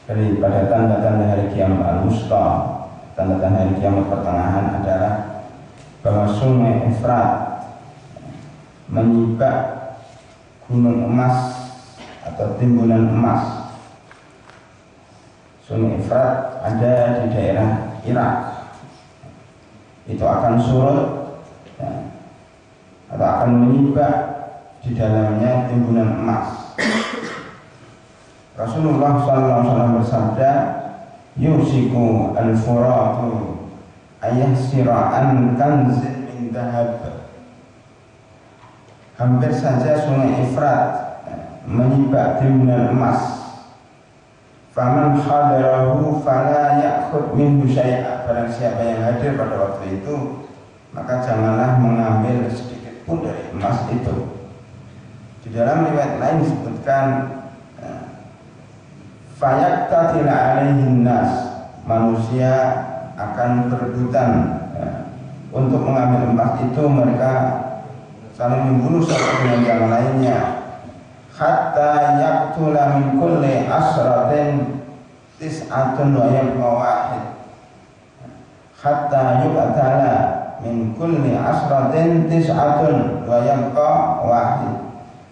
Daripada tanda-tanda hari kiamat al-wusta, tanda-tanda hari kiamat pertengahan adalah bahwa sungai Efrat menyibak gunung emas atau timbunan emas. Sungai Efrat ada di daerah Irak. Itu akan surut ya, atau akan menyibak di dalamnya timbunan emas. Rasulullah SAW bersabda, yusiku al-furatu ayahsira'an kanzin min dahab. Hampir saja sungai Efrat menyibak timbunan emas. Faman hadarahu fala ya'khud minhu syai'a. Barang siapa yang hadir pada waktu itu, maka janganlah mengambil sedikit pun dari emas itu. Di dalam riwayat lain disebutkan fayaqtatila alaihin nas, manusia akan berebutan untuk mengambil emas itu. Mereka saling membunuh satu dengan yang lainnya, hatta yaqtula min kulli asratin tis'atun wa yabqa wahid. Hatta yuqtala min kulli asratin tis'atun wa yabqa wahid.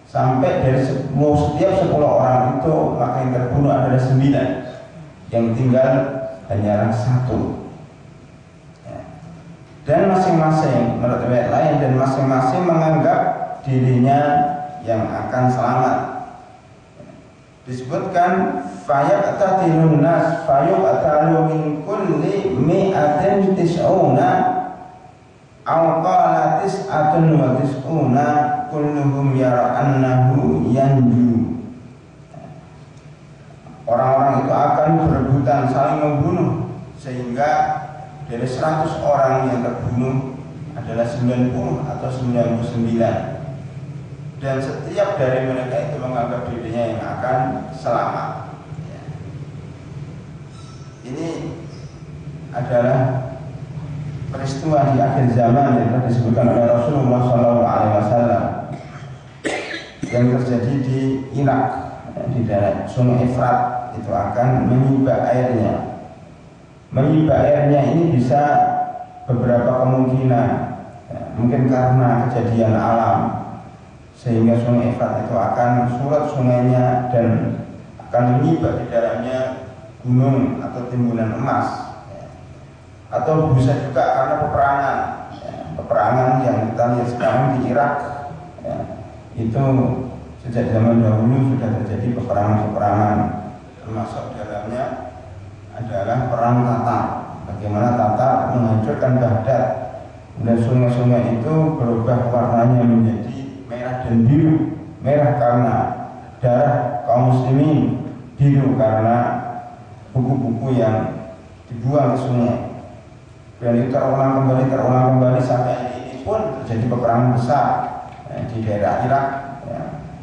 Sampai dari setiap 10 orang itu maka yang terbunuh adalah 9, yang tinggal hanyalah 1. Dan masing-masing menurut riwayat lain, dan masing-masing menganggap dirinya yang akan selamat. Disebutkan fayaqtatilun nas fayuqtalu min kulli mi'atin tis'una aw qala tis'atun wa tis'una kulluhum yara annahu yanju. Orang-orang itu akan berebutan saling membunuh, sehingga dari 100 orang yang terbunuh adalah 90 atau 99, dan setiap dari mereka itu menganggap dirinya yang akan selamat. Ini adalah peristiwa di akhir zaman yang telah disebutkan oleh Rasulullah SAW yang terjadi di Irak, di daerah sungai Efrat. Itu akan menyibak airnya. Menyibak airnya ini bisa beberapa kemungkinan, mungkin karena kejadian alam, sehingga sungai Efrat itu akan surut sungainya dan akan menyibak di dalamnya gunung atau timbunan emas. Atau bisa juga karena peperangan yang kita lihat sekarang di Irak, itu sejak zaman dahulu sudah terjadi peperangan, termasuk dalamnya adalah perang Tatar. Bagaimana Tatar menghancurkan Baghdad, dan sungai-sungai itu berubah warnanya menjadi merah dan biru. Merah karena darah kaum muslimin, biru karena buku-buku yang dibuang ke sungai. Dan itu terulang kembali sampai hari ini pun terjadi peperangan besar di daerah Irak.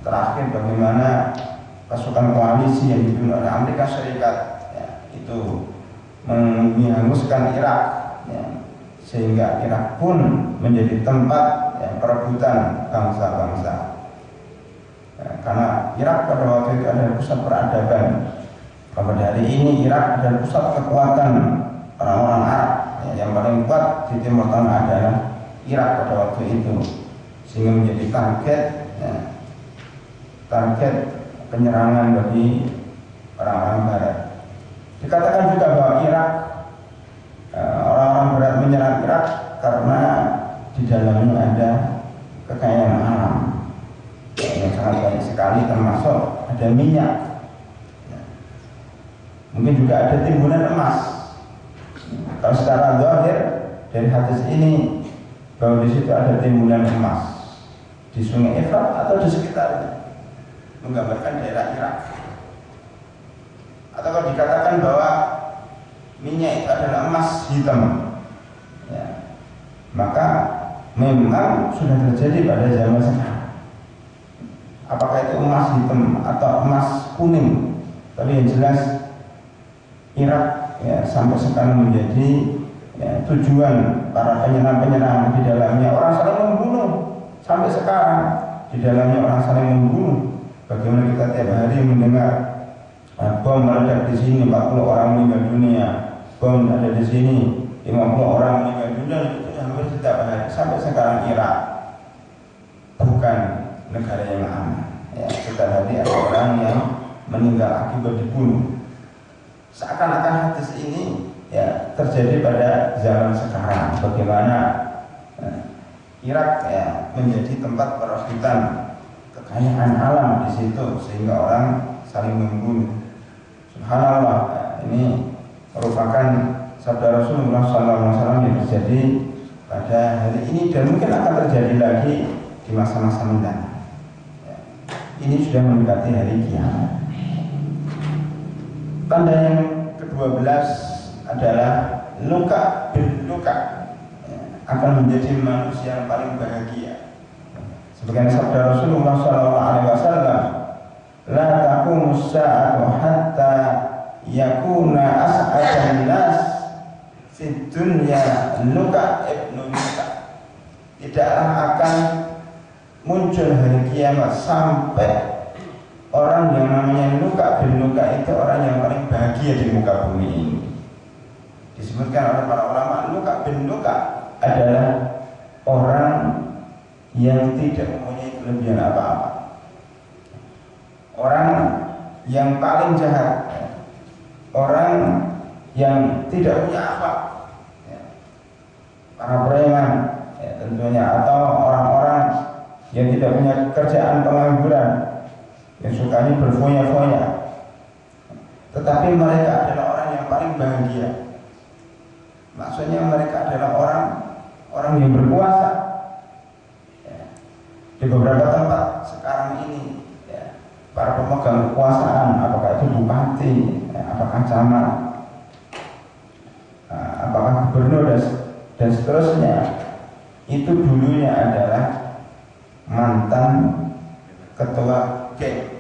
Terakhir bagaimana pasukan koalisi yang dipimpin oleh Amerika Serikat itu menghanguskan Irak, sehingga Irak pun menjadi tempat perebutan bangsa-bangsa. Karena Irak pada waktu itu adalah pusat peradaban. Pada hari ini Irak adalah pusat kekuatan orang-orang Arab. Yang paling kuat di Timur Tengah adalah Irak pada waktu itu, sehingga menjadi target penyerangan bagi orang-orang Barat. Dikatakan juga bahwa Irak, orang-orang Barat menyerang Irak karena di dalamnya ada kekayaan alam yang sangat banyak sekali, termasuk ada minyak, mungkin juga ada timbunan emas. Kalau secara zahir dari hadis ini bahwa di situ ada timbunan emas di sungai Efrat atau di sekitarnya, menggambarkan daerah Irak. Atau kalau dikatakan bahwa minyak itu adalah emas hitam, maka memang sudah terjadi pada zaman sekarang. Apakah itu emas hitam atau emas kuning, tapi yang jelas Irak sampai sekarang menjadi tujuan para penyerang-penyerang. Di dalamnya orang saling membunuh sampai sekarang. Di dalamnya orang saling membunuh. Bagaimana kita tiap hari mendengar bom meledak di sini 40 orang meninggal dunia, bom ada di sini 50 orang meninggal dunia, itu hampir setiap hari. Sampai sekarang Irak bukan negara yang aman. Ya, setiap hari ada orang yang meninggal akibat dibunuh. Seakan-akan hadis ini ya terjadi pada zaman sekarang. Bagaimana Irak ya menjadi tempat perebutan kekayaan alam di situ sehingga orang saling membunuh. Subhanallah, ini merupakan sabda Rasulullah SAW yang terjadi pada hari ini dan mungkin akan terjadi lagi di masa-masa mendatang. Ini sudah mendekati hari kiamat. Tanda yang ke-12 adalah luka bil luka akan menjadi manusia yang paling bahagia. Sebagian sabda Rasulullah SAW, la taqumus sa'atu hatta yakuna as'adan nas fid dunya luka ibnu luka. Tidaklah akan muncul hari kiamat sampai orang yang namanya luka bin luka itu orang yang paling bahagia di muka bumi ini. Disebutkan oleh para ulama, luka bin luka adalah orang yang tidak mempunyai kelebihan apa-apa, orang yang paling jahat, orang yang tidak punya apa, para preman tentunya, atau orang-orang yang tidak punya kerjaan pengangguran, yang sukanya berfoya-foya, tetapi mereka adalah orang yang paling bahagia. Maksudnya mereka adalah orang yang berkuasa. Di beberapa tempat sekarang ini para pemegang kekuasaan, apakah itu bupati, apakah camat, apakah gubernur dan seterusnya, itu dulunya adalah mantan ketua geng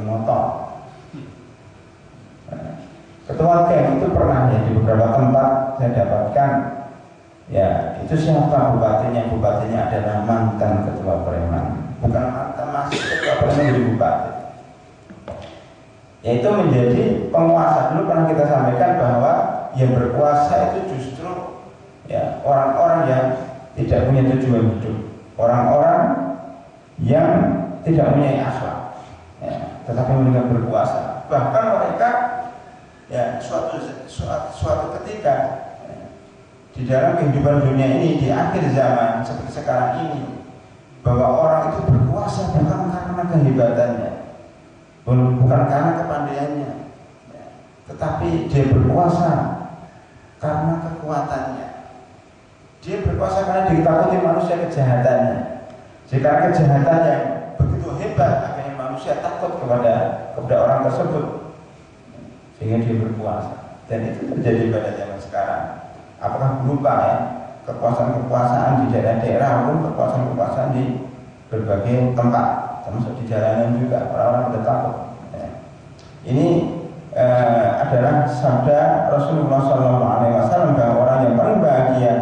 motor. Ketua geng itu pernah ya di beberapa tempat saya dapatkan. Ya, itu siapa bupatinya? Bupatinya adalah mantan ketua preman, bukan mantan masih ketua preman jadi bupati. Yaitu menjadi penguasa. Dulu pernah kita sampaikan bahwa yang berkuasa itu justru ya orang-orang yang tidak punya tujuan hidup, orang-orang yang tidak punya akhlak, ya, tetapi mereka berkuasa. Bahkan mereka ya suatu ketika di dalam kehidupan dunia ini di akhir zaman seperti sekarang ini, bahwa orang itu berkuasa bukan karena kehebatannya, bukan karena kepandaiannya, tetapi dia berkuasa karena kekuatannya. Dia berkuasa karena ditakuti manusia kejahatannya. Jika kejahatan yang begitu hebat, akhirnya manusia takut kepada orang tersebut, sehingga dia berkuasa. Dan itu terjadi pada zaman sekarang. Apakah berupa ya kekuasaan-kekuasaan di daerah-daerah maupun kekuasaan-kekuasaan di berbagai tempat, termasuk di jalanan juga orang-orang sudah takut. Ya. Ini adalah sabda Rasulullah SAW bahwa orang yang paling bahagia,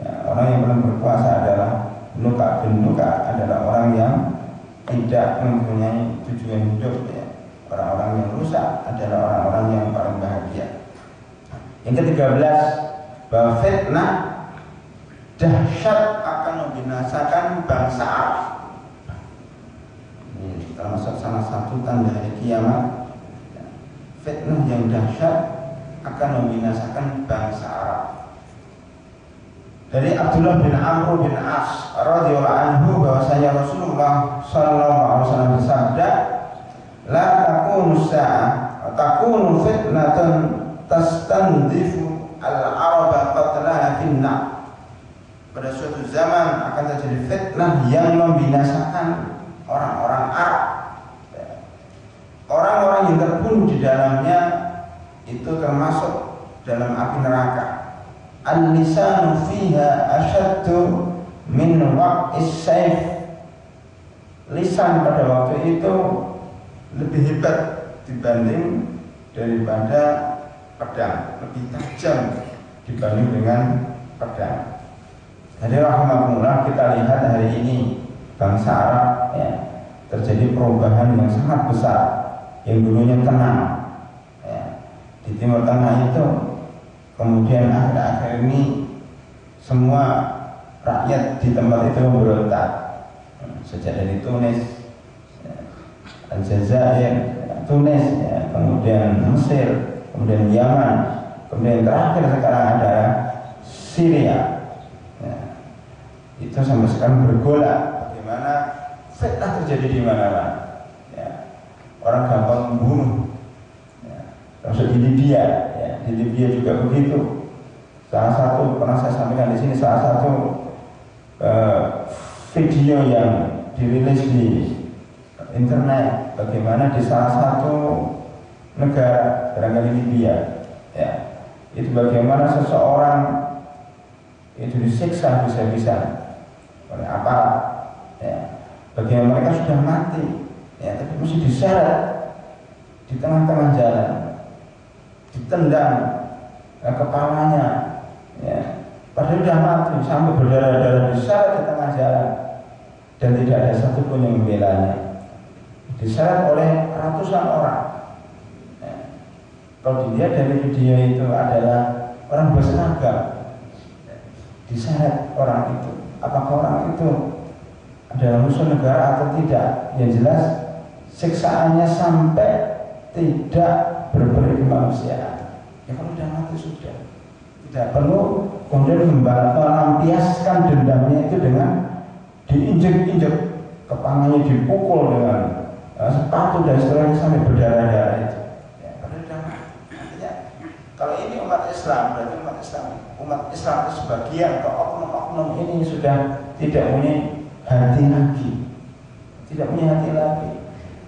ya, orang yang paling berkuasa adalah luka bin luka, adalah orang yang tidak mempunyai tujuan hidup. Ya. Orang-orang yang rusak adalah orang-orang yang paling bahagia. Yang ke-13, bahwa fitnah dahsyat akan membinasakan bangsa Arab. Ini termasuk salah satu tanda hari kiamat. Fitnah yang dahsyat akan membinasakan bangsa Arab. Dari Abdullah bin Amr bin As radhiyallahu anhu bahwasanya Rasulullah sallallahu alaihi wasallam bersabda, la takunu sa'ah takunu fitnatun tastandifu al-araba qatlaha finna. Pada suatu zaman akan terjadi fitnah yang membinasakan orang-orang Arab. Orang-orang yang terbunuh di dalamnya itu termasuk dalam api neraka. Al-lisanu fiha asyaddu min waqis sayf. Lisan pada waktu itu lebih hebat dibanding daripada pedang, lebih tajam dibanding dengan pedang. Jadi rahmatullah, kita lihat hari ini bangsa Arab ya, terjadi perubahan yang sangat besar, yang dulunya tenang. Ya. Di Timur Tengah itu kemudian akhir-akhir ini semua rakyat di tempat itu memberontak. Sejak dari Tunis, Aljazair, Tunis, ya, kemudian Mesir, kemudian Yaman, kemudian terakhir sekarang ada Syria. Ya. Itu sampai sekarang bergolak. Bagaimana fitnah terjadi di mana-mana. Ya. Orang gampang membunuh. Ya. Termasuk di Libya, ya. Di Libya juga begitu. Salah satu pernah saya sampaikan di sini, salah satu video yang dirilis di internet, bagaimana di salah satu negara, barangkali Libya, ya, itu bagaimana seseorang itu disiksa bisa-bisa oleh aparat, ya, bagaimana mereka sudah mati, ya, tapi masih diseret di tengah-tengah jalan, ditendang kepalanya, ya, padahal sudah mati sampai berdarah-darah, diseret di tengah jalan dan tidak ada satupun yang membelanya, diseret oleh ratusan orang. Ya. Kalau dilihat dari video itu adalah orang berseragam, ya, diseret orang itu. Apakah orang itu adalah musuh negara atau tidak? Yang jelas siksaannya sampai tidak berperi kemanusiaan. Ya kalau sudah mati sudah, tidak perlu kemudian melampiaskan dendamnya itu dengan diinjek-injek, kepalanya dipukul dengan sepatu dan seterusnya sampai berdarah-darah itu. Ya, artinya kalau ini umat Islam, berarti umat Islam itu sebagian atau oknum-oknum ini sudah tidak punya hati lagi,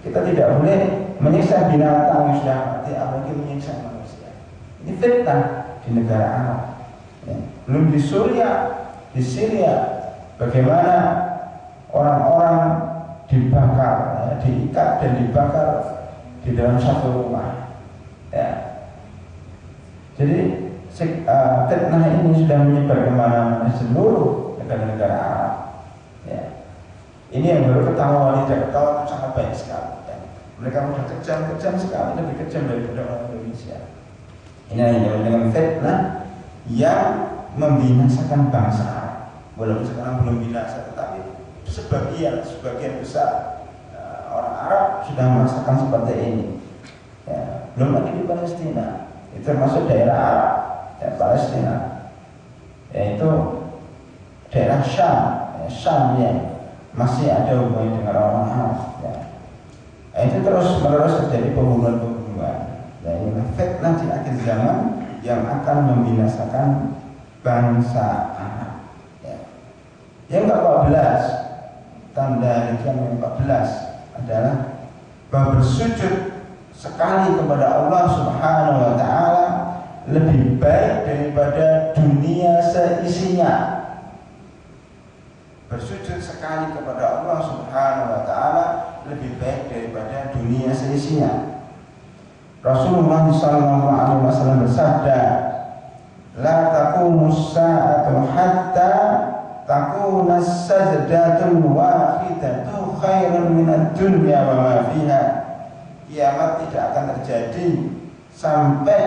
Kita tidak boleh menyiksa binatang yang sudah mati, apalagi menyiksa manusia. Ini fitnah di negara Arab. Ya. Belum di Syria, bagaimana orang-orang dibakar, ya, diikat dan dibakar di dalam satu rumah. Ya. Jadi fitnah ini sudah menyebar kemana-mana seluruh negara-negara Arab. Ya. Ini yang baru ketahuan, tidak ketahuan sangat banyak sekali. Ya. Mereka sudah kejam sekali, lebih kejam daripada orang Indonesia. Ini yang dengan fitnah yang membinasakan bangsa Arab. Walaupun sekarang belum binasa, tetapi sebagian besar orang Arab sudah merasakan seperti ini. Ya, belum lagi di Palestina, itu termasuk daerah Arab, ya, Palestina, yaitu daerah Syam yang masih ada hubungannya dengan orang Arab. Ya. Itu terus menerus terjadi pembunuhan. Dan ini fitnah di akhir zaman yang akan membinasakan bangsa Arab. Ya. Yang ke-14, tanda hari kiamat yang 14 adalah bahwa bersujud sekali kepada Allah Subhanahu wa Ta'ala lebih baik daripada dunia seisinya. Bersujud sekali kepada Allah Subhanahu wa Ta'ala lebih baik daripada dunia seisinya. Rasulullah SAW bersabda, la taqumus sa'atu hatta takuna sajdatul wahidatu khairun minad dunya wa ma fiha. Kiamat tidak akan terjadi sampai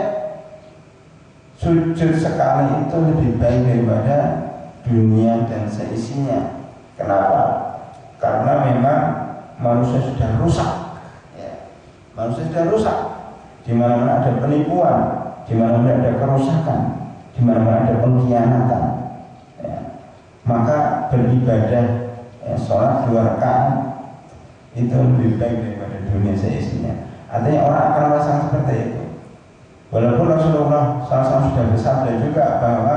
sujud sekali itu lebih baik daripada dunia dan seisinya. Kenapa? Karena memang manusia sudah rusak. Ya. Manusia sudah rusak. Di mana-mana ada penipuan, di mana-mana ada kerusakan, di mana-mana ada pengkhianatan. Ya. Maka beribadah, ya, sholat 2 rakaat itu lebih baik daripada dunia seisinya. Artinya orang akan merasa seperti itu. Walaupun Rasulullah SAW sudah bersabda juga bahwa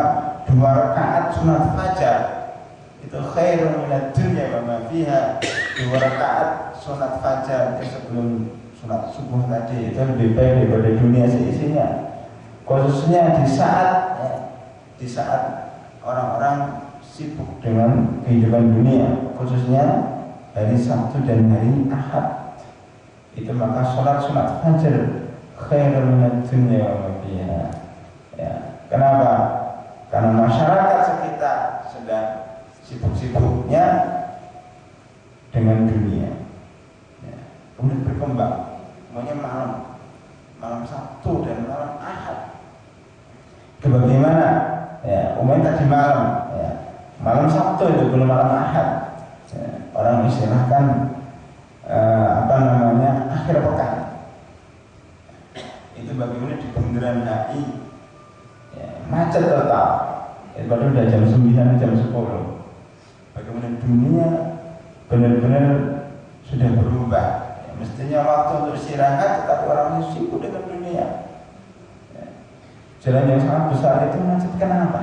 2 rakaat sunat fajar itu khairun minad dunya wa ma fiha. 2 rakaat sunat fajar sebelum sunat subuh tadi itu lebih baik daripada dunia seisinya. Khususnya di saat orang-orang sibuk dengan kehidupan dunia, khususnya hari Sabtu dan hari Ahad. Itu maka sholat sunat fajar khairun minad dunya wa ma fiha. Ya. Kenapa? Karena masyarakat sekitar sedang sibuk-sibuknya dengan dunia, ya. Kemudian berkembang semuanya malam Sabtu dan malam Ahad. Bagaimana? Ya, umumnya tadi malam, ya, malam Sabtu itu belum malam Ahad. Ya, orang istilahkan akhir pekan. Itu bagaimana di Bundaran HI, ya, macet total. Padahal udah jam 9, jam 10. Bagaimana dunia benar-benar sudah berubah. Ya, mestinya waktu untuk istirahat, tetapi orang sibuk dengan dunia. Ya, jalan yang sangat besar itu macet. Kenapa?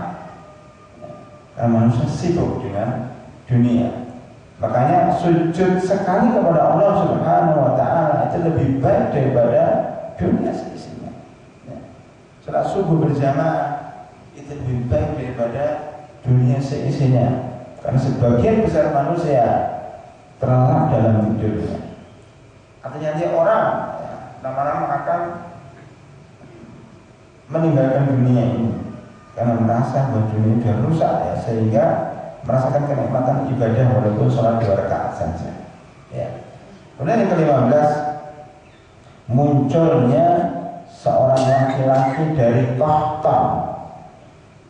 Ya, karena manusia sibuk dengan dunia. Makanya sujud sekali kepada Allah Subhanahu wa Ta'ala itu lebih baik daripada dunia seisinya. Ya. Salat subuh berjamaah itu lebih baik daripada dunia seisinya. Karena sebagian besar manusia terlelap dalam tidurnya. Artinya dia orang lama-lama akan meninggalkan dunia ini karena merasa bahwa dunia sudah rusak, ya, sehingga merasakan kenikmatan ibadah walaupun sholat 2 rakaat saja. Ya. Kemudian yang ke-15, munculnya seorang laki-laki dari Qahtan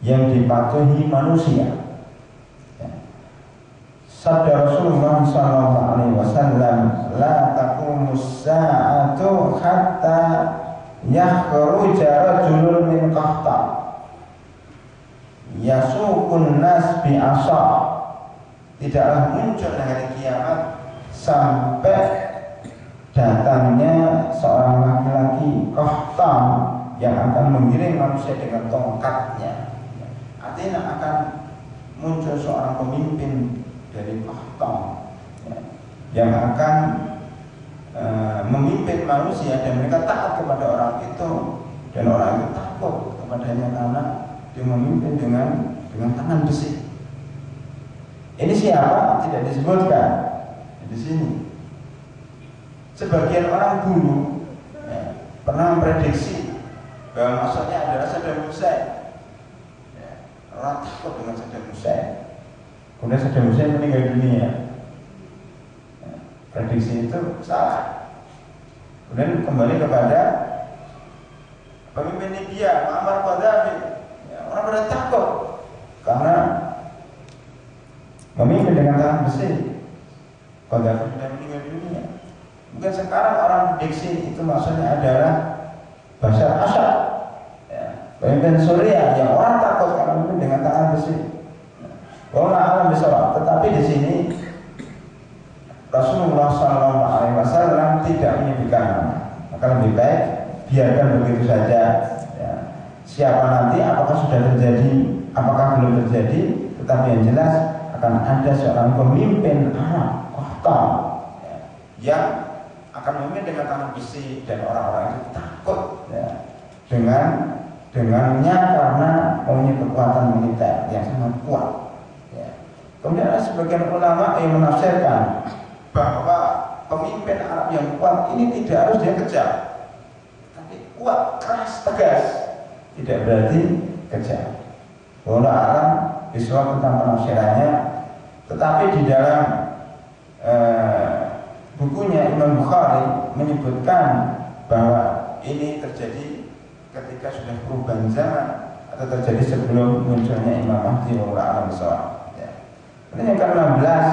yang dipatuhi manusia. Ya. Sabda Rasulullah SAW, la taqumus sa'atu hatta yakhruja rajulun min Qahtan yasukun nas bi'asa. Tidaklah muncul hari kiamat sampai datangnya seorang laki-laki Qahtan yang akan mengiring manusia dengan tongkatnya. Artinya akan muncul seorang pemimpin dari Qahtan, ya, yang akan memimpin manusia dan mereka taat kepada orang itu, dan orang itu takut kepadanya karena dia memimpin dengan tangan besi. Ini siapa? Tidak disebutkan di sini. Sebagian orang dulu, ya, pernah memprediksi bahwa maksudnya adalah Saddam Hussein. Ya, orang takut dengan Saddam Hussein. Kemudian Saddam Hussein meninggal dunia. Ya, prediksi itu salah. Kemudian kembali kepada pemimpin Libya, Muammar Gaddafi. Orang pada takut karena memimpin dengan tangan besi. Gaddafi sudah meninggal dunia. Mungkin sekarang orang prediksi itu maksudnya adalah Bashar Assad, ya, pemimpin Suriah yang orang takut karena memimpin dengan tangan besi. Wallahu a'lam bishawab. Tetapi di sini Rasulullah SAW tidak menyebutkan nama. Maka lebih baik biarkan begitu saja. Siapa nanti, apakah sudah terjadi, apakah belum terjadi, tetapi yang jelas akan ada seorang pemimpin Arab Qahtan, ya, yang akan memimpin dengan tangan besi, dan orang-orang itu takut, ya, dengannya karena mempunyai kekuatan militer yang sangat kuat. Ya. Kemudian ada sebagian ulama yang menafsirkan bahwa pemimpin Arab yang kuat ini tidak harus dia kejam, tapi kuat, keras, tegas. Tidak berarti kejam. Wallahu a'lam bishawab tentang penafsirannya. Tetapi di dalam bukunya Imam Bukhari menyebutkan bahwa ini terjadi ketika sudah perubahan zaman atau terjadi sebelum munculnya Imam Mahdi. Wallahu a'lam bishawab. Ya. Kemudian yang ke-16,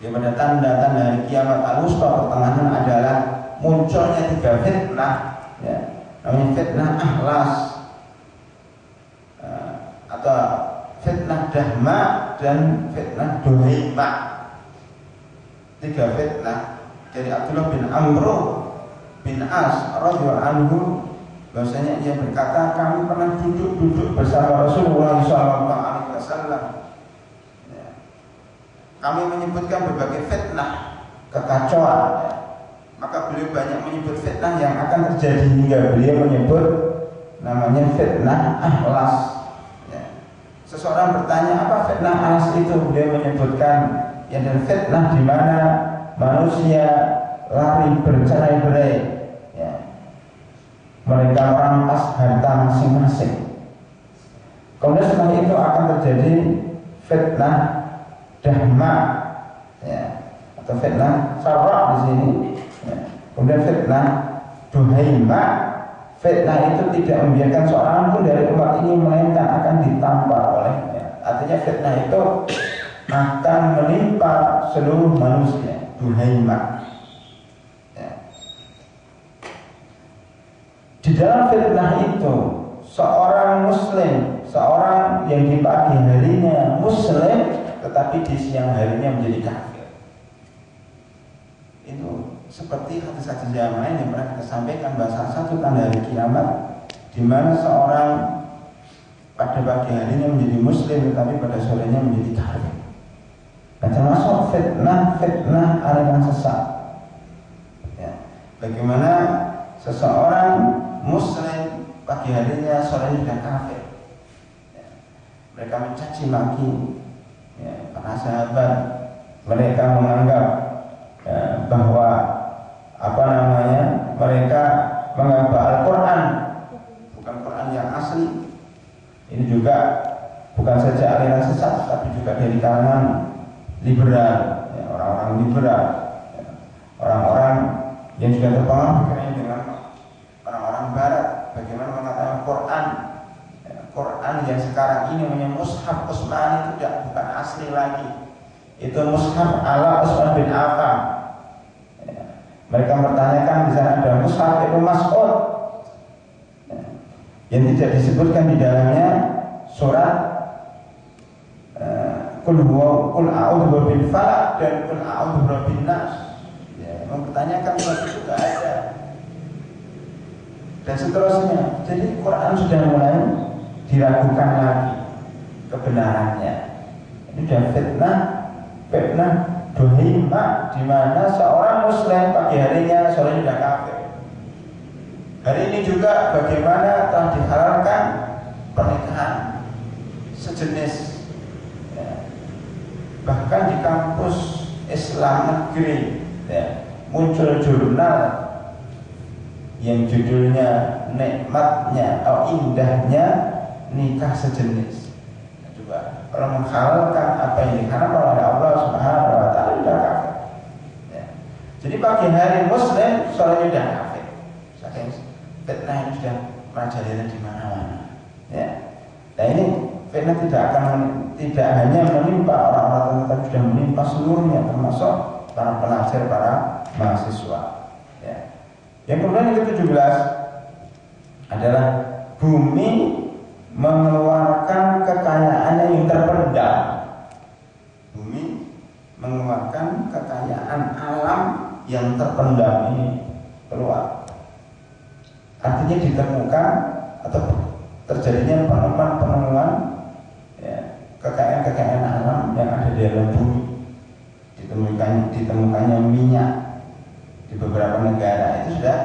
daripada tanda-tanda hari kiamat al-wusta pertengahan adalah munculnya 3 fitnah. Ya. Namanya fitnah ahlas, atau fitnah dahma dan fitnah dohima. 3 fitnah dari Abdullah bin Amr bin As radhiyallahu anhu, bahwasanya ia berkata, kami pernah duduk bersama Rasulullah SAW. Ya. Kami menyebutkan berbagai fitnah, kekacauan. Ya. Maka beliau banyak menyebut fitnah yang akan terjadi, hingga beliau menyebut namanya fitnah ahlas. Ya. Seseorang bertanya, apa fitnah ahlas itu? Beliau menyebutkan yang ada fitnah di mana manusia lari bercerai-berai, ya. Mereka merampas harta masing-masing. Kemudian setelah itu akan terjadi fitnah dahma, ya, atau fitnah sarra di sini. Ya. Kemudian fitnah duhaima, fitnah itu tidak membiarkan seorang pun dari umat ini melainkan akan ditampar olehnya. Artinya fitnah itu akan menimpa seluruh manusia. Duhaima. Ya. Di dalam fitnah itu seorang muslim, seorang yang di pagi harinya muslim tetapi di siang harinya menjadi kafir. Itu seperti hadis-hadis yang lain yang pernah kita sampaikan bahwa salah satu tanda hari kiamat di mana seorang pada pagi harinya menjadi muslim tetapi pada sorenya menjadi kafir. Dan termasuk fitnah aliran sesat. Ya. Bagaimana seseorang muslim pagi harinya sorenya sudah kafir. Ya. Mereka mencaci maki ya, para sahabat. Mereka menganggap bahwa mereka menganggap Al-Quran bukan Quran yang asli. Ini juga bukan saja aliran sesat, tapi juga dari kalangan liberal, ya, orang-orang liberal, ya, orang-orang yang juga terpengaruh dengan orang-orang Barat. Bagaimana mengatakan Quran, ya, Quran yang sekarang ini namanya Mushaf Utsmani itu bukan asli lagi. Itu Mushaf ala Utsman bin Affan. Mereka bertanyakan di sana ada Mushaf Ibnu Mas'ud yang tidak disebutkan di dalamnya surat Qul a'udzu birabbil falaq dan Qul a'udzu birabbin nas. Ya, mempertanyakan surat itu tidak ada. Dan seterusnya. Jadi Quran sudah mulai diragukan lagi kebenarannya. Ini sudah fitnah duhaima, di mana seorang muslim pagi harinya sore sudah kafir. Hari ini juga bagaimana telah dihalalkan pernikahan sejenis, ya. Bahkan di kampus Islam negeri ya, muncul jurnal yang judulnya nikmatnya atau indahnya nikah sejenis. Coba kalau menghalalkan apa yang diharamkan oleh Allah Subhanahu wa taala sudah kafir. Ya. Jadi pagi hari muslim sore sudah kafir. Saking fitnah ini sudah merajalela di mana-mana. Ya. Nah ini fitnah tidak hanya menimpa orang-orang tetapi sudah menimpa seluruhnya termasuk para pelajar, para mahasiswa. Ya. Yang kemudian yang ke-17 adalah bumi mengeluarkan kekayaannya yang terpendam. Bumi mengeluarkan kekayaan alam yang terpendam ini keluar. Artinya ditemukan atau terjadinya penemuan ya, kekayaan alam yang ada di dalam bumi. Ditemukannya minyak di beberapa negara itu sudah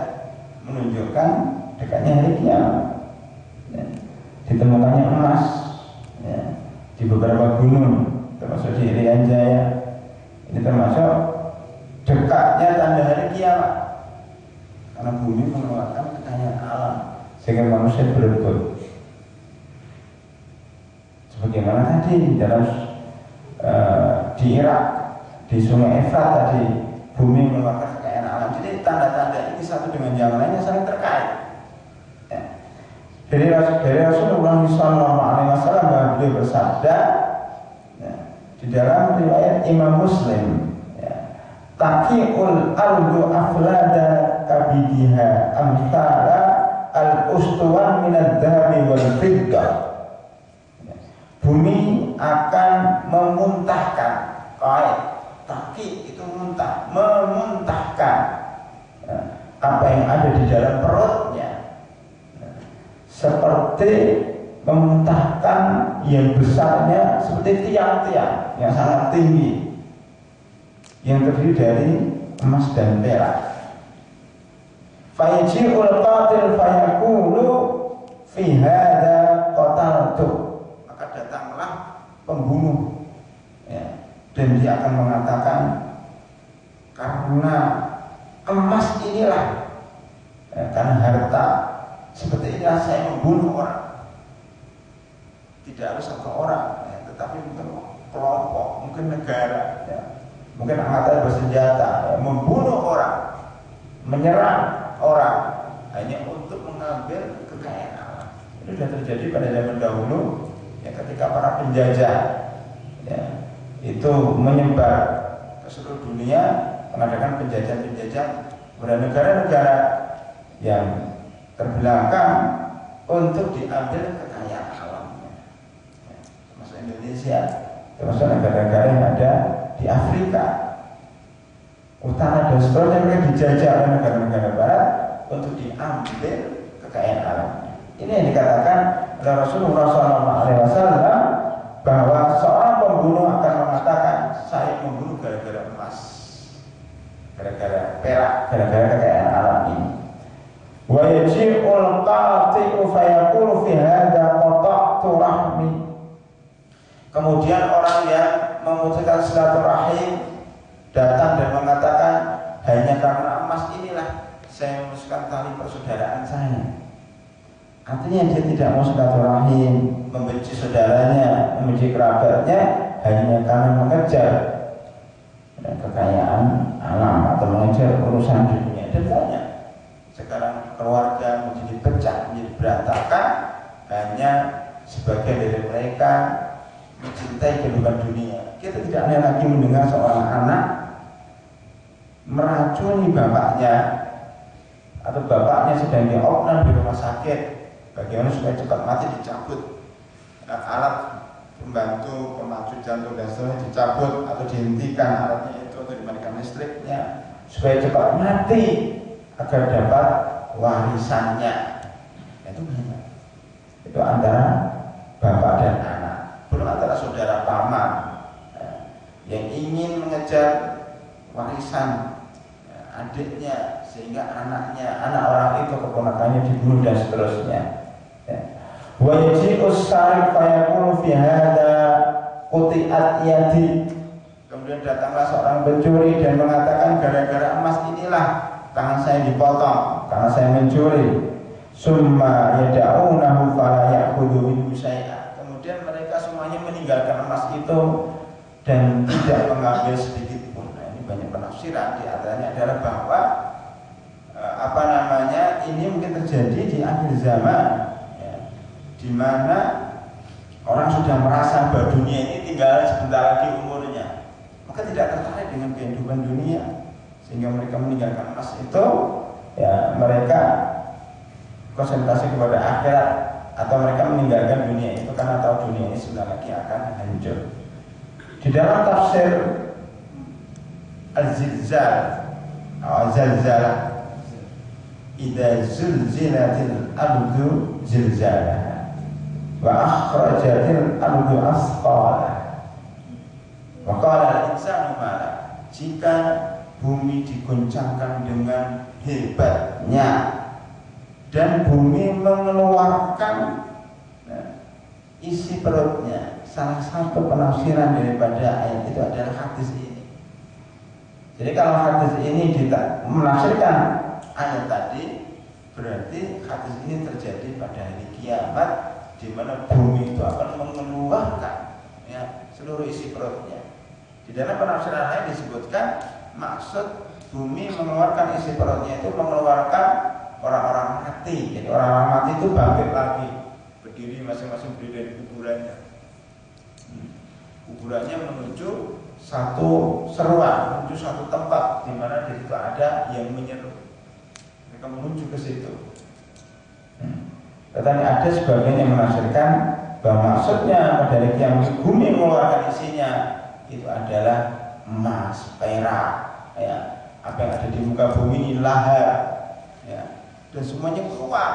menunjukkan dekatnya hari kiamat. Ya. Ditemukannya emas ya, di beberapa gunung termasuk di Irian Jaya. Ini termasuk dekatnya tanda hari kiamat karena bumi mengeluarkan kekayaan alam sehingga manusia berebut. Sebagaimana tadi dalam di Irak di Sungai Efrat tadi bumi mengeluarkan kekayaan alam. Jadi tanda-tanda ini satu dengan yang lainnya saling terkait. Ya. Dari Rasulullah SAW bahwa beliau bersabda ya, di dalam riwayat Imam Muslim, ya, taqi'ul ardu aflada kabidiha amthala al-ustuwan minad dhahabi wal fiddah. Ya. Bumi akan memuntahkan taki itu memuntahkan ya, apa yang ada di dalam perutnya. Seperti memuntahkan yang besarnya seperti tiang-tiang yang sangat tinggi yang terdiri dari emas dan perak. Fayaji'ul qatil fayaqulu fi hadza qataltu, maka datanglah pembunuh ya, dan dia akan mengatakan karena emas inilah ya, karena harta seperti inilah saya membunuh orang. Tidak harus satu orang, ya, tetapi mungkin kelompok, mungkin negara, ya, mungkin angkatan bersenjata, ya, membunuh orang. menyerang orang hanya untuk mengambil kekayaan alam. Itu sudah terjadi pada zaman dahulu, ya, ketika para penjajah, ya, itu menyebar ke seluruh dunia, mengadakan penjajahan-penjajahan pada negara-negara yang terbelakang untuk diambil kekayaan alamnya, ya, termasuk Indonesia, termasuk negara-negara yang ada di Afrika Utara dan seterusnya. Mereka dijajah oleh negara-negara Barat untuk diambil kekayaan alamnya. Ini yang dikatakan oleh Rasulullah SAW, bahwa seorang pembunuh akan mengatakan, saya membunuh gara-gara emas, gara-gara perak, gara-gara kekayaan alam ini. Wa yaji'ul qati'u fayaqulu fi hadza qata'tu rahmi. Kemudian orang yang memutuskan silaturahim datang dan mengatakan, hanya karena emas inilah saya memutuskan tali persaudaraan saya. Artinya dia tidak mau silaturahim, membenci saudaranya, membenci kerabatnya, hanya karena mengejar kekayaan alam atau mengejar urusan dunia. Dan banyak sekarang keluarga menjadi pecah, menjadi berantakan hanya sebagian dari mereka mencintai kehidupan dunia. Kita tidak ada lagi mendengar seorang anak meracuni bapaknya, atau bapaknya sedang diopnam di rumah sakit, bagaimana supaya cepat mati dicabut alat pembantu pemacu jantung dan seterusnya, dicabut atau dihentikan alatnya itu, atau dimatikan listriknya supaya cepat mati agar dapat warisannya. Itu banyak. Itu antara bapak dan anak, belum antara saudara paman yang ingin mengejar warisan adiknya, sehingga anak orang itu, keponakannya dibunuh dan seterusnya. Wa yaji'us sarif fayaqulu fi hadza quti'at yadi. Kemudian datanglah seorang pencuri dan mengatakan, gara-gara emas inilah tangan saya dipotong karena saya mencuri. Summa yad'unahu fala ya'khudhu minhu syai'an. Kemudian mereka semuanya meninggalkan emas itu dan tidak mengambil sedikit pun. Nah, ini banyak penafsiran, di antaranya adalah bahwa ini mungkin terjadi di akhir zaman, ya, di mana orang sudah merasa bahwa dunia ini tinggal sebentar lagi umurnya, maka tidak tertarik dengan kehidupan dunia, sehingga mereka meninggalkan emas itu, ya mereka konsentrasi kepada akhirat, atau mereka meninggalkan dunia itu karena tahu dunia ini sebentar lagi akan hancur. Di dalam tafsir Az-Zilzal atau Az-Zalzalah, idza zulzilatil ardu zilzalaha wa akhrajatil ardu asqalaha wa qala al-insanu ma la, jika bumi diguncangkan dengan hebatnya dan bumi mengeluarkan isi perutnya. Salah satu penafsiran daripada ayat itu adalah hadis ini. Jadi kalau hadis ini kita menafsirkan ayat tadi, berarti hadis ini terjadi pada hari kiamat, di mana bumi itu akan mengeluarkan, ya, seluruh isi perutnya. Di dalam penafsiran lain disebutkan maksud bumi mengeluarkan isi perutnya itu mengeluarkan orang-orang mati. Jadi orang-orang mati itu bangkit lagi, berdiri masing-masing berdiri dari kuburannya. Kuburannya menuju satu seruan, menuju satu tempat di mana di situ ada yang menyeru. Mereka menuju ke situ. Tetapi ada sebagian yang menafsirkan bahwa maksudnya pada hari kiamat bumi mengeluarkan isinya itu adalah emas, perak, ya, apa yang ada di muka bumi ini lahar, ya, dan semuanya keluar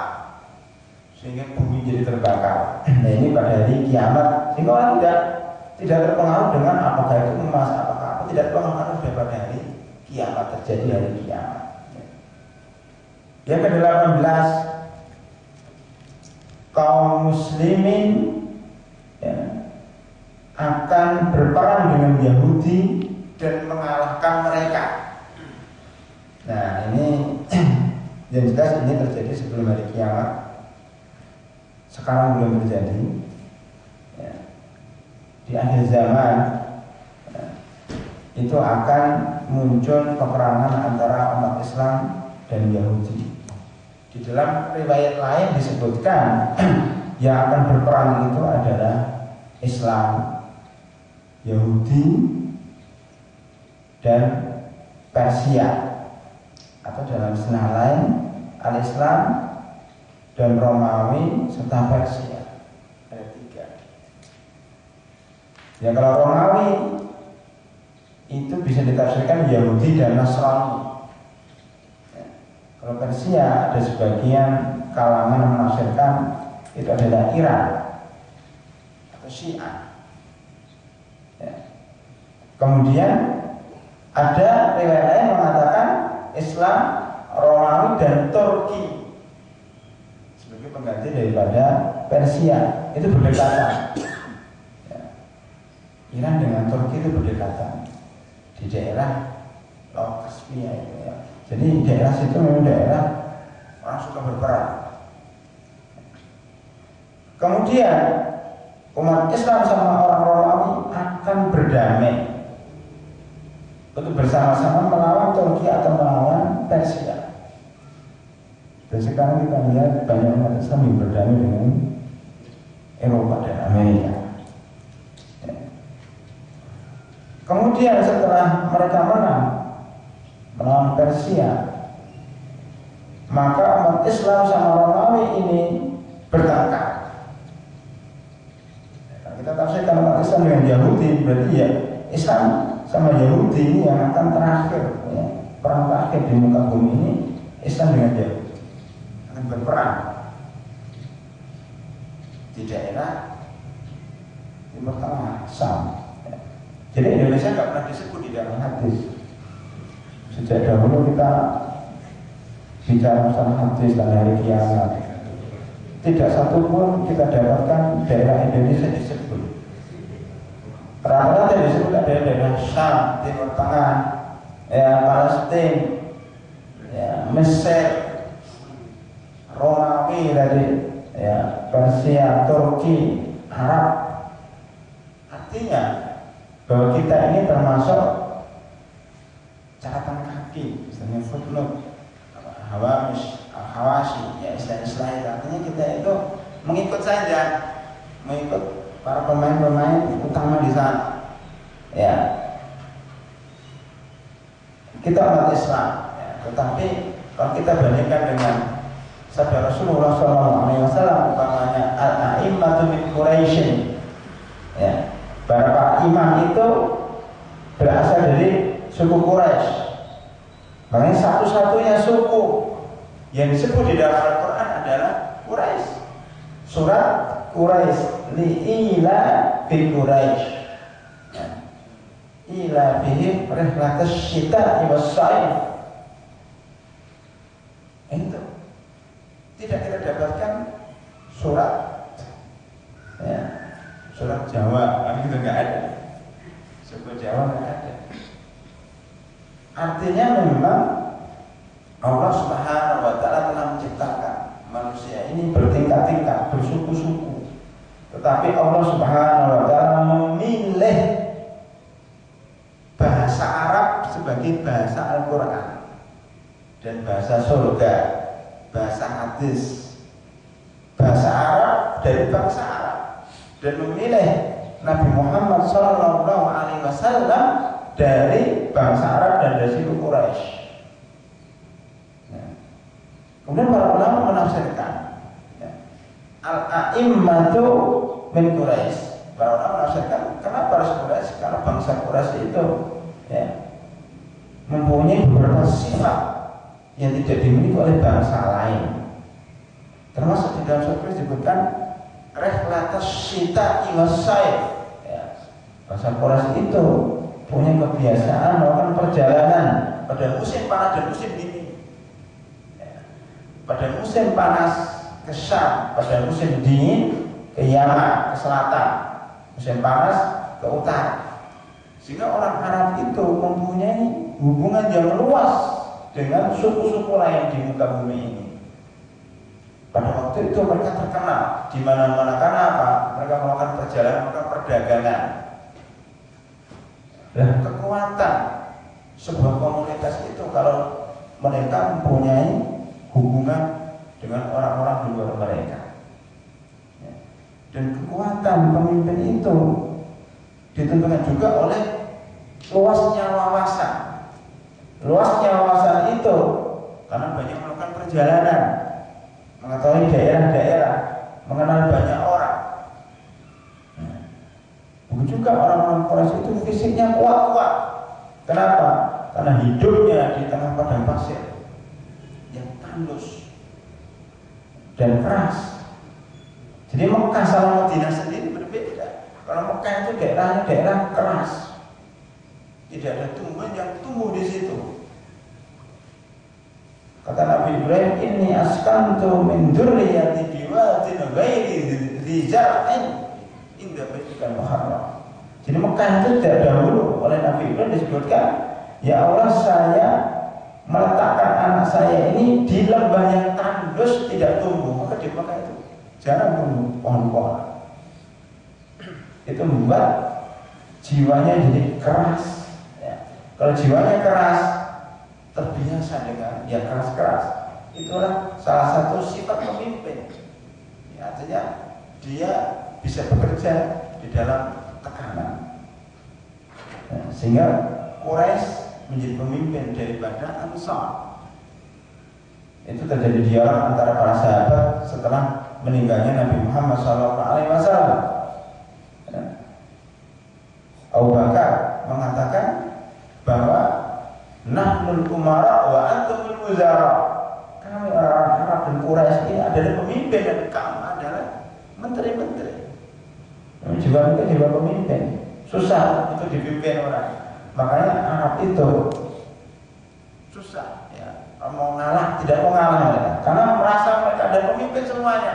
sehingga bumi jadi terbakar. Nah ini pada hari kiamat, sehingga orang tidak terpengaruh dengan apakah itu emas, apakah apa, tidak terpengaruh pada hari kiamat, terjadi hari kiamat. Yang ke-18, kaum muslimin, ya, akan berperang dengan Yahudi dan mengalahkan mereka. Nah ini yang jelas ini terjadi sebelum hari kiamat. Sekarang belum terjadi, ya. Di akhir zaman, ya, itu akan muncul peperangan antara umat Islam dan Yahudi. Di dalam riwayat lain disebutkan yang akan berperang itu adalah Islam, Yahudi, dan Persia, atau dalam istilah lain Al-Islam dan Romawi serta Persia. Ada 3. Ya, kalau Romawi itu bisa ditafsirkan Yahudi dan Nasrani. Kalau Persia ada sebagian kalangan menafsirkan itu adalah Iran atau Syiah. Ya. Kemudian ada riwayat lain mengatakan Islam, Romawi dan Turki sebagai pengganti daripada Persia, itu berdekatan. Ya. Iran dengan Turki itu berdekatan di daerah Laut Kaspia itu ya. Jadi daerah situ memang daerah orang suka berperang. Kemudian umat Islam sama orang Romawi akan berdamai untuk bersama-sama melawan Turki atau melawan Persia. Dan sekarang kita lihat banyak umat Islam yang berdamai dengan Eropa dan Amerika. Kemudian setelah mereka menang melawan Persia, maka umat Islam sama Romawi ini bertengkar. Kita tafsirkan umat Islam dengan Yahudi, berarti ya Islam sama Yahudi ini yang akan terakhir, ya, perang terakhir di muka bumi ini. Islam dengan Yahudi akan berperang di daerah Timur Tengah, Sam. Jadi Indonesia nggak pernah disebut di dalam hadis. Sejak dahulu kita bicara masalah hadis dan hari kiamat, tidak satu pun kita dapatkan daerah Indonesia disebut. Rata-rata disebut ada daerah Syam, Timur Tengah, ya, Palestina, ya, Mesir, Romawi tadi, ya, Persia, Turki, Arab. Artinya bahwa kita ini termasuk catatan kaki, misalnya footnote, hawamish, hawashi, ya istilah-istilah itu. Artinya kita itu mengikut saja, mengikut para pemain-pemain utama di sana. Ya, kita umat Islam, ya. Tetapi kalau kita bandingkan dengan sabda Rasulullah SAW, umpamanya al-a'immatu min Quraisy, ya, para imam itu berasal dari suku Quraisy. Makanya satu-satunya suku yang disebut di dalam Al-Quran adalah Quraisy. Surat Quraisy, li'ila bin Quraisy, ila bihim rihlatas syita'i was-saif. Itu tidak kita dapatkan surat, ya, surat Jawa, itu nggak ada. Suku Jawa nggak ada. Artinya memang Allah Subhanahu wa Ta'ala telah menciptakan manusia ini bertingkat-tingkat, bersuku-suku. Tetapi Allah Subhanahu wa Ta'ala memilih bahasa Arab sebagai bahasa Al-Quran dan bahasa surga, bahasa hadis, bahasa Arab dari bangsa Arab, dan memilih Nabi Muhammad SAW dari bangsa Arab dan dari suku Quraisy. Ya. Kemudian para ulama menafsirkan, ya, al-a'immatu min Quraisy. Para ulama menafsirkan kenapa harus Quraisy? Karena bangsa Quraisy itu, ya, mempunyai beberapa sifat yang tidak dimiliki oleh bangsa lain. Termasuk di dalam surah disebutkan rihlatas syita'i was-saif. Ya. Bangsa Quraisy itu punya kebiasaan melakukan perjalanan pada musim panas dan musim dingin. Ya. Pada musim panas ke Syam, pada musim dingin ke Yaman, ke selatan. Musim panas ke utara. Sehingga orang Arab itu mempunyai hubungan yang luas dengan suku-suku lain di muka bumi ini. Pada waktu itu mereka terkenal di mana-mana. Karena apa? Mereka melakukan perjalanan, melakukan perdagangan. Dan kekuatan sebuah komunitas itu kalau mereka mempunyai hubungan dengan orang-orang di luar mereka. Dan kekuatan pemimpin itu ditentukan juga oleh luasnya wawasan. Luasnya wawasan itu karena banyak melakukan perjalanan, mengetahui daerah-daerah, mengenal banyak orang. Begitu juga orang-orang Quraisy itu fisiknya kuat-kuat. Kenapa? Karena hidupnya di tengah padang pasir yang tandus dan keras. Jadi Mekah sama Madinah sendiri berbeda. Kalau Mekah itu daerahnya daerah keras, tidak ada tumbuhan yang tumbuh di situ. Kata Nabi Ibrahim, "Inni askantu min dzurriyyati biwadin ghairi dzi zar'in inda baitikal muharram." Jadi Mekah itu tidak dahulu oleh Nabi Ibrahim disebutkan, "Ya Allah, saya meletakkan anak saya ini di lembah yang tandus tidak tumbuh." Maka di Mekah itu jarang tumbuh pohon-pohon. Itu membuat jiwanya jadi keras. Ya. Kalau jiwanya keras, terbiasa dengan yang keras-keras. Itulah salah satu sifat pemimpin. Ya, artinya dia bisa bekerja di dalam tekanan. Ya, sehingga Quraisy menjadi pemimpin daripada Ansar. Itu terjadi dialog antara para sahabat setelah meninggalnya Nabi Muhammad SAW. Ya. Abu Bakar mengatakan bahwa nahnul umara wa antumul wuzara. Kami orang Arab dan Quraisy ini adalah pemimpin dan kamu adalah menteri-menteri. Juga pemimpin. Susah itu dipimpin orang. Makanya Arab itu susah ya. Mau ngalah tidak mau ngalah mereka. Karena merasa mereka ada pemimpin semuanya.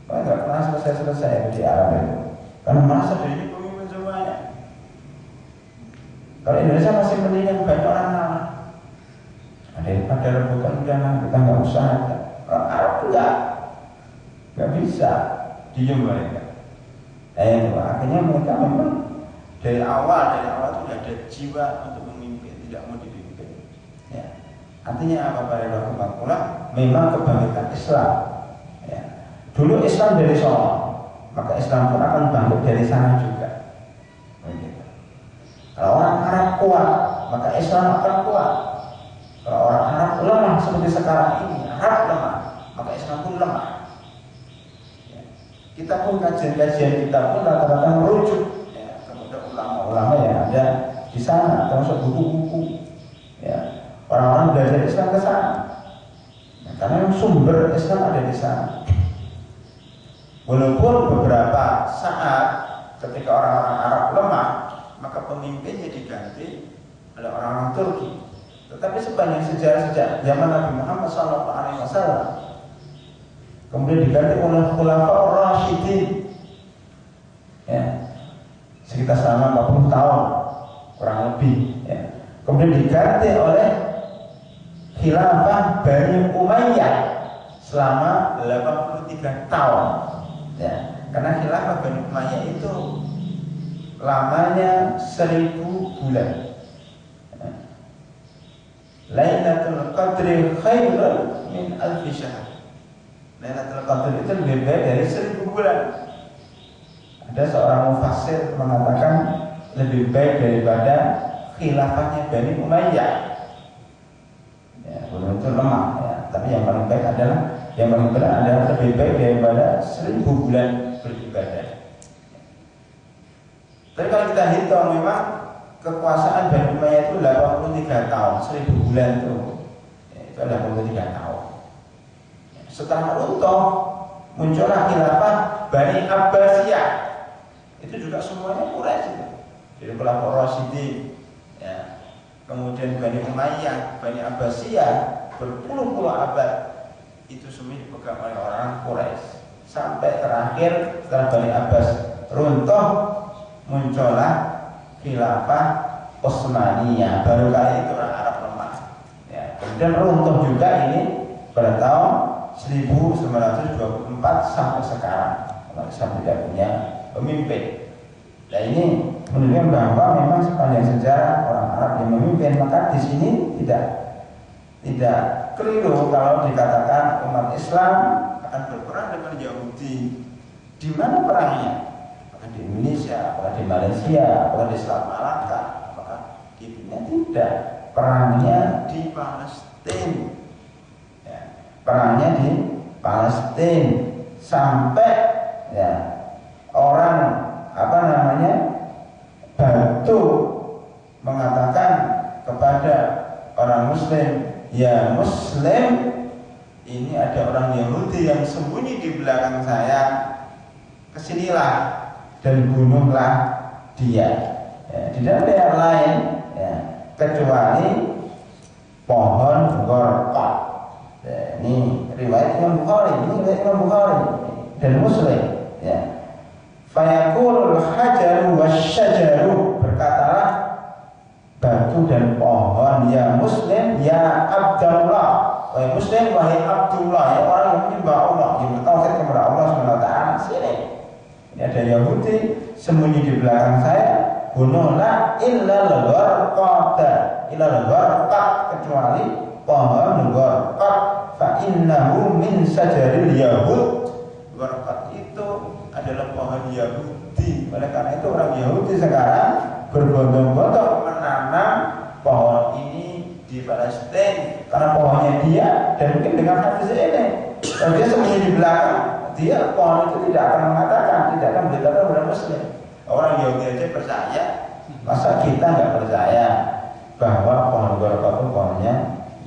Mereka nggak pernah selesai di Arab itu. Karena merasa dirinya pemimpin semuanya. Kalau Indonesia masih mendingan banyak orang ngalah. Daripada rebutan udahlah kita nggak usah. Kalau Arab nggak bisa diem mereka. Akhirnya mereka memang dari awal itu ada jiwa untuk memimpin, tidak mau dipimpin. Ya. Artinya apa para rahimahullah? Memang kebangkitan Islam. Ya. Dulu Islam dari Solo, maka Islam pun akan bangkit dari sana juga. Begitu. Kalau orang Arab kuat, maka Islam akan kuat. Kalau orang Arab lemah seperti sekarang ini, Arab lemah, maka Islam pun lemah. Ya. Kita pun kajian-kajian kita pun rata-rata merujuk ya, kepada ulama-ulama yang ada di sana, termasuk buku-buku. Ya. Orang-orang belajar Islam ke sana. Ya, karena sumber Islam ada di sana. Walaupun beberapa saat ketika orang-orang Arab lemah, maka pemimpinnya diganti oleh orang-orang Turki. Tetapi sepanjang sejarah sejak zaman Nabi Muhammad SAW, kemudian diganti oleh Khulafaur Rasyidin, ya, sekitar selama 40 tahun kurang lebih. Ya. Kemudian diganti oleh Khilafah Bani Umayyah selama 83 tahun. Ya, karena Khilafah Bani Umayyah itu lamanya 1000 bulan. Ya. Lailatul Qadri khairun min alfi syahr. Lailatul Qadri itu lebih baik dari 1000 bulan. Ada seorang mufassir mengatakan lebih baik daripada khilafahnya Bani Umayyah. Ya, belum itu lemah ya. Tapi yang paling baik adalah lebih baik daripada 1000 bulan beribadah. Tapi kalau kita hitung memang kekuasaan Bani Umayyah itu 83 tahun, 1000 bulan itu ya, itu 83 tahun. Setelah runtuh muncullah khilafah Bani Abbasiyah. Itu juga semuanya Quraisy itu. Jadi Khulafaur Rasyidin, ya. Kemudian Bani Umayyah, Bani Abbasiyah berpuluh-puluh abad itu semua dipegang oleh orang Quraisy. Sampai terakhir setelah Bani Abbas runtuh muncullah khilafah Utsmaniyah. Baru kali itu orang Arab lemah. Ya. Kemudian runtuh juga ini pada tahun 1924 sampai sekarang. Sampai tidak punya pemimpin. Nah ini menunjukkan bahwa memang sepanjang sejarah orang Arab yang memimpin, maka di sini tidak tidak keliru kalau dikatakan umat Islam akan berperang dengan Yahudi. Di mana perangnya? Apakah di Indonesia, apakah di Malaysia, apakah di Selat Malaka, apakah di dunia? Tidak. Perangnya di Palestina. Ya, perangnya di Palestina sampai ya orang batu mengatakan kepada orang Muslim, ya Muslim, ini ada orang Yahudi yang sembunyi di belakang saya, kesinilah dan bunuhlah dia. Ya, tidak ada yang lain ya, kecuali pohon gorkot. Ya, ini riwayat Imam Bukhari dan Muslim. Ya. Fayaqulul hajaru wasyajaru, berkatalah batu dan pohon, ya Muslim, ya Abdullah, wahai Muslim, wahai Abdullah, ya orang yang menyembah Allah, yang bertauhid kepada Allah SWT. Sini, ini ada Yahudi sembunyi di belakang saya, bunuhlah illal gharqat, kecuali pohon gharqat, fa innahu min sajaril yahud. Gharqat itu adalah pohon Yahudi. Oleh karena itu orang Yahudi sekarang berbondong-bondong menanam pohon ini di Palestina karena pohonnya dia, dan mungkin dengan hadis ini kalau dia sembunyi di belakang dia, pohon itu tidak akan mengatakan, tidak akan beritahu kepada Muslim. Orang Yahudi aja percaya, masa kita nggak percaya bahwa pohon Gharqat itu pohonnya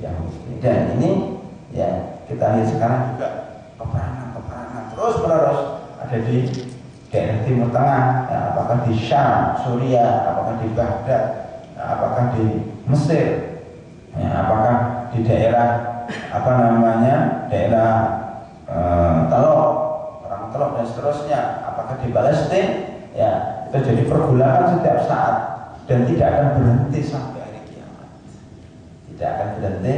Yahudi? Dan ini ya kita lihat sekarang juga peperangan terus menerus ada di daerah Timur Tengah, ya, apakah di Syam, Suriah, apakah di Baghdad, ya, apakah di Mesir, ya, apakah di daerah daerah orang Teluk dan seterusnya, apakah di Palestina, ya itu jadi pergulakan setiap saat dan tidak akan berhenti sampai hari kiamat. Tidak akan berhenti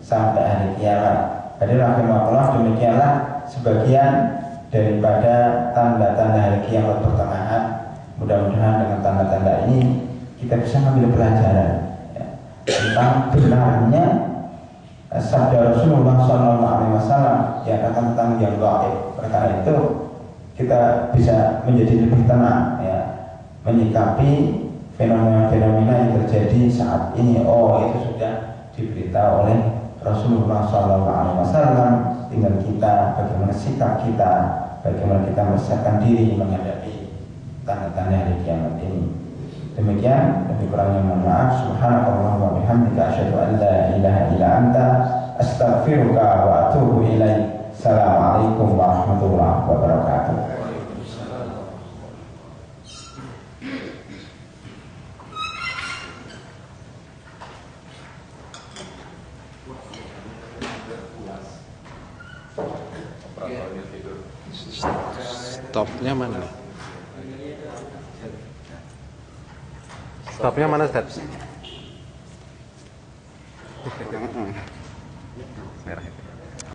sampai hari kiamat. Jadi rahimahullah, demikianlah sebagian daripada tanda-tanda hari kiamat pertengahan. Mudah-mudahan dengan tanda-tanda ini kita bisa mengambil pelajaran ya, tentang benarnya sabda Rasulullah SAW yang akan tentang yang gaib. Karena itu kita bisa menjadi lebih tenang ya, menyikapi fenomena-fenomena yang terjadi saat ini. Oh, itu sudah diberitahu oleh Rasulullah SAW. Tinggal kita bagaimana sikap kita, bagaimana kita mempersiapkan diri menghadapi tanda-tanda hari kiamat ini. Demikian, lebih kurangnya mohon maaf. Subhanakallah wa bihamdika, asyhadu an la ilaha illa anta, astaghfiruka wa atubu ilaik. Assalamualaikum warahmatullahi wabarakatuh. Stopnya mana nih? Stopnya mana, Ustaz? Merah itu.